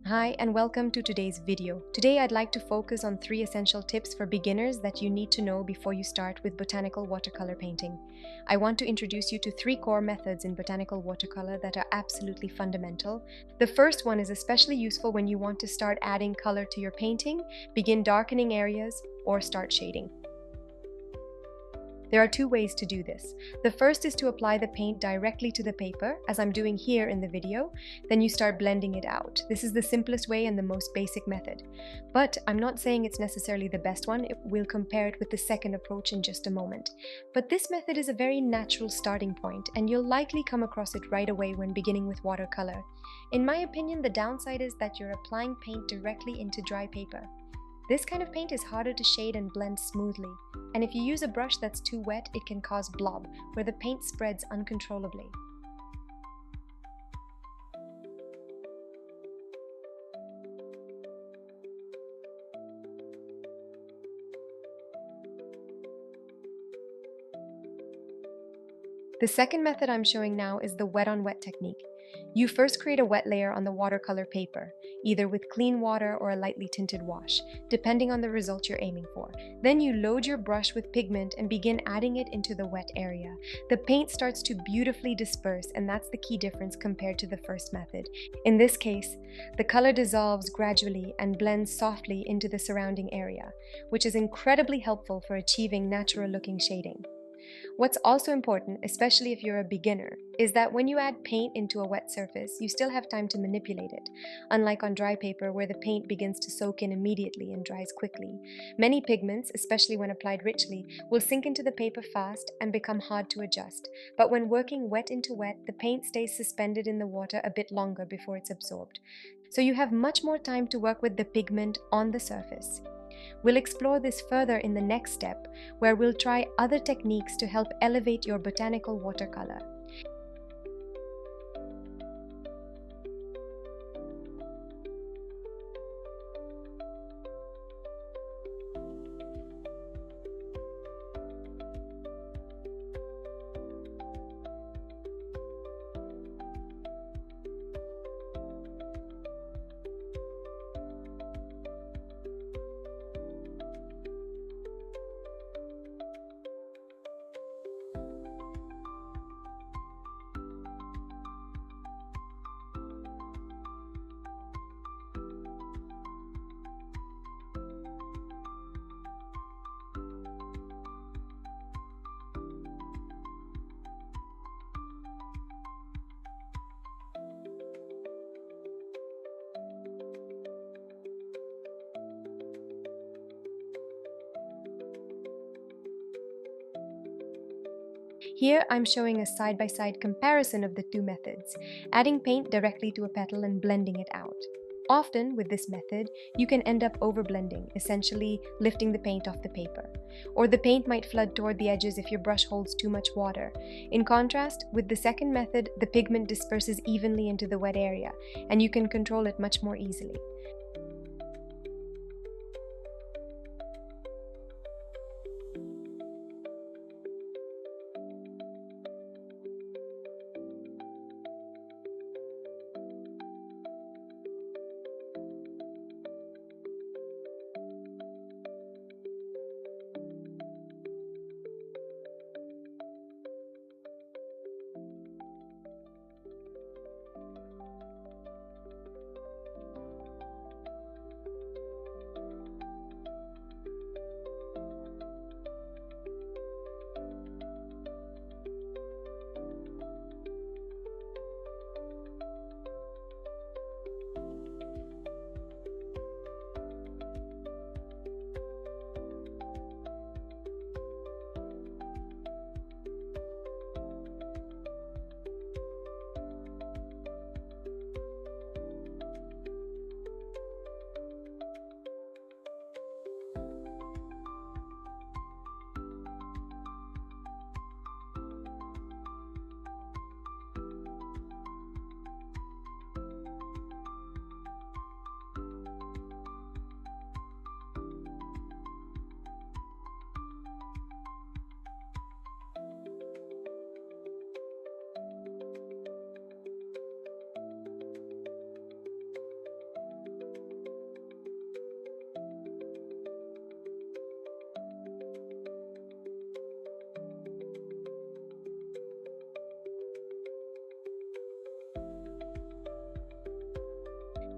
Hi and welcome to today's video. Today I'd like to focus on 3 essential tips for beginners that you need to know before you start with botanical watercolor painting. I want to introduce you to 3 core methods in botanical watercolor that are absolutely fundamental. The first one is especially useful when you want to start adding color to your painting, begin darkening areas, or start shading. There are 2 ways to do this. The first is to apply the paint directly to the paper, as I'm doing here in the video. Then you start blending it out. This is the simplest way and the most basic method. But I'm not saying it's necessarily the best one. We'll compare it with the second approach in just a moment. But this method is a very natural starting point, and you'll likely come across it right away when beginning with watercolor. In my opinion, the downside is that you're applying paint directly into dry paper. This kind of paint is harder to shade and blend smoothly, and if you use a brush that's too wet, it can cause blob, where the paint spreads uncontrollably. The second method I'm showing now is the wet-on-wet technique. You first create a wet layer on the watercolor paper, either with clean water or a lightly tinted wash, depending on the result you're aiming for. Then you load your brush with pigment and begin adding it into the wet area. The paint starts to beautifully disperse, and that's the key difference compared to the first method. In this case, the color dissolves gradually and blends softly into the surrounding area, which is incredibly helpful for achieving natural-looking shading. What's also important, especially if you're a beginner, is that when you add paint into a wet surface, you still have time to manipulate it, unlike on dry paper where the paint begins to soak in immediately and dries quickly. Many pigments, especially when applied richly, will sink into the paper fast and become hard to adjust, but when working wet into wet, the paint stays suspended in the water a bit longer before it's absorbed. So you have much more time to work with the pigment on the surface. We'll explore this further in the next step, where we'll try other techniques to help elevate your botanical watercolor. Here I'm showing a side-by-side comparison of the 2 methods, adding paint directly to a petal and blending it out. Often, with this method, you can end up overblending, essentially lifting the paint off the paper. Or the paint might flood toward the edges if your brush holds too much water. In contrast, with the second method, the pigment disperses evenly into the wet area, and you can control it much more easily.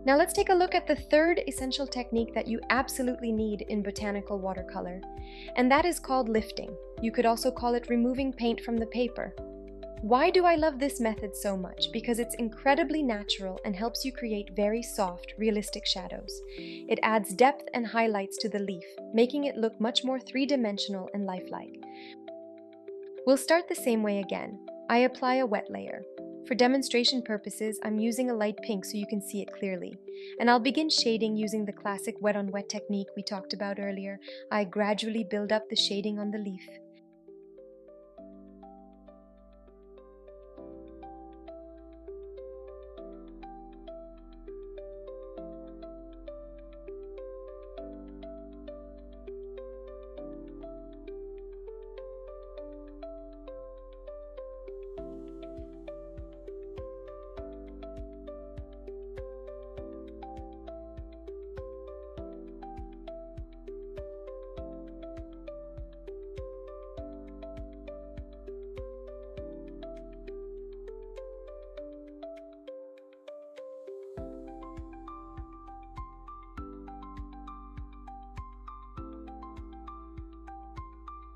Now let's take a look at the third essential technique that you absolutely need in botanical watercolor, and that is called lifting. You could also call it removing paint from the paper. Why do I love this method so much? Because it's incredibly natural and helps you create very soft, realistic shadows. It adds depth and highlights to the leaf, making it look much more three-dimensional and lifelike. We'll start the same way again. I apply a wet layer. For demonstration purposes, I'm using a light pink so you can see it clearly. And I'll begin shading using the classic wet on wet technique we talked about earlier. I gradually build up the shading on the leaf.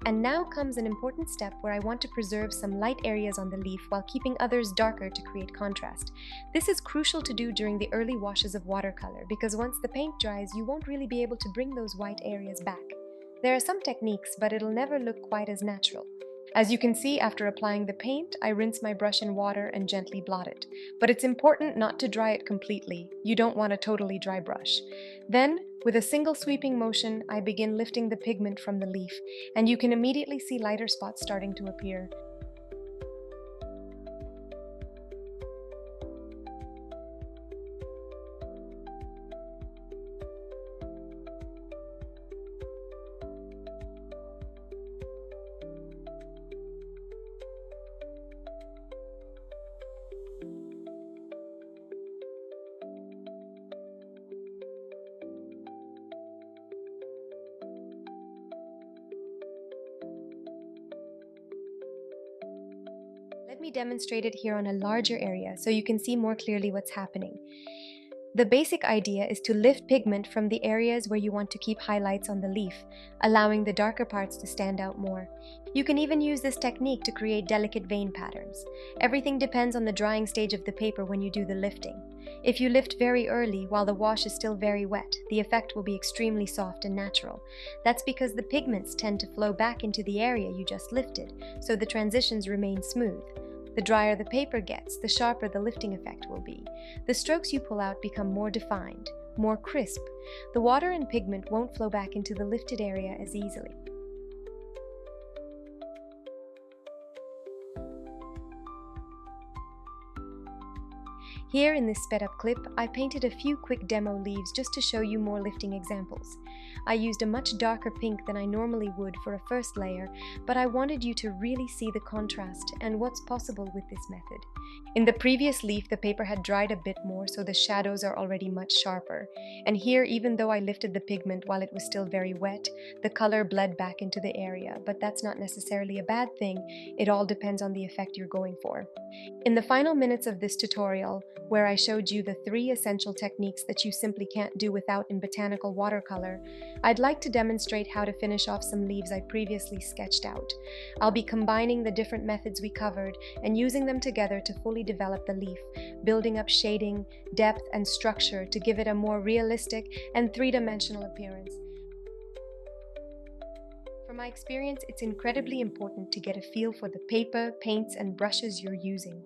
And now comes an important step where I want to preserve some light areas on the leaf while keeping others darker to create contrast. This is crucial to do during the early washes of watercolor because once the paint dries, you won't really be able to bring those white areas back. There are some techniques, but it'll never look quite as natural. As you can see, after applying the paint, I rinse my brush in water and gently blot it. But it's important not to dry it completely. You don't want a totally dry brush. Then, with a single sweeping motion, I begin lifting the pigment from the leaf, and you can immediately see lighter spots starting to appear. Let me demonstrate it here on a larger area so you can see more clearly what's happening. The basic idea is to lift pigment from the areas where you want to keep highlights on the leaf, allowing the darker parts to stand out more. You can even use this technique to create delicate vein patterns. Everything depends on the drying stage of the paper when you do the lifting. If you lift very early while the wash is still very wet, the effect will be extremely soft and natural. That's because the pigments tend to flow back into the area you just lifted, so the transitions remain smooth. The drier the paper gets, the sharper the lifting effect will be. The strokes you pull out become more defined, more crisp. The water and pigment won't flow back into the lifted area as easily. Here in this sped up clip, I painted a few quick demo leaves just to show you more lifting examples. I used a much darker pink than I normally would for a first layer, but I wanted you to really see the contrast and what's possible with this method. In the previous leaf, the paper had dried a bit more, so the shadows are already much sharper. And here, even though I lifted the pigment while it was still very wet, the color bled back into the area, but that's not necessarily a bad thing. It all depends on the effect you're going for. In the final minutes of this tutorial, where I showed you the 3 essential techniques that you simply can't do without in botanical watercolor, I'd like to demonstrate how to finish off some leaves I previously sketched out. I'll be combining the different methods we covered and using them together to fully develop the leaf, building up shading, depth, and structure to give it a more realistic and three-dimensional appearance. From my experience, it's incredibly important to get a feel for the paper, paints, and brushes you're using.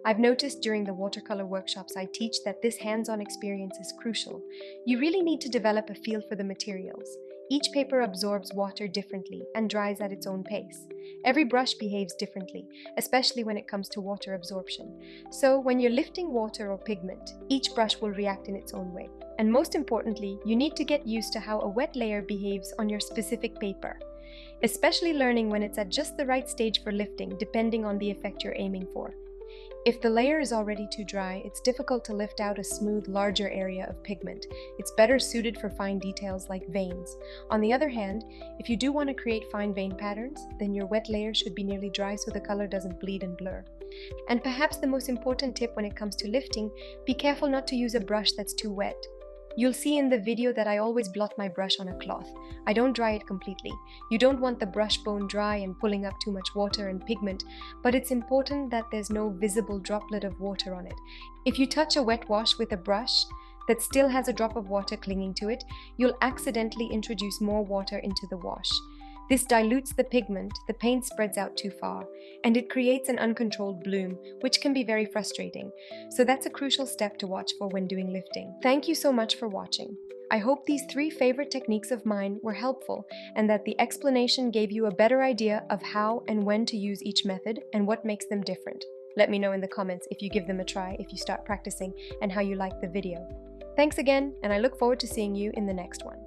I've noticed during the watercolor workshops I teach that this hands-on experience is crucial. You really need to develop a feel for the materials. Each paper absorbs water differently and dries at its own pace. Every brush behaves differently, especially when it comes to water absorption. So when you're lifting water or pigment, each brush will react in its own way. And most importantly, you need to get used to how a wet layer behaves on your specific paper, especially learning when it's at just the right stage for lifting, depending on the effect you're aiming for. If the layer is already too dry, it's difficult to lift out a smooth, larger area of pigment. It's better suited for fine details like veins. On the other hand, if you do want to create fine vein patterns, then your wet layer should be nearly dry so the color doesn't bleed and blur. And perhaps the most important tip when it comes to lifting, be careful not to use a brush that's too wet. You'll see in the video that I always blot my brush on a cloth. I don't dry it completely. You don't want the brush bone dry and pulling up too much water and pigment, but it's important that there's no visible droplet of water on it. If you touch a wet wash with a brush that still has a drop of water clinging to it, you'll accidentally introduce more water into the wash. This dilutes the pigment, the paint spreads out too far, and it creates an uncontrolled bloom, which can be very frustrating. So that's a crucial step to watch for when doing lifting. Thank you so much for watching. I hope these 3 favorite techniques of mine were helpful and that the explanation gave you a better idea of how and when to use each method and what makes them different. Let me know in the comments if you give them a try, if you start practicing, and how you like the video. Thanks again, and I look forward to seeing you in the next one.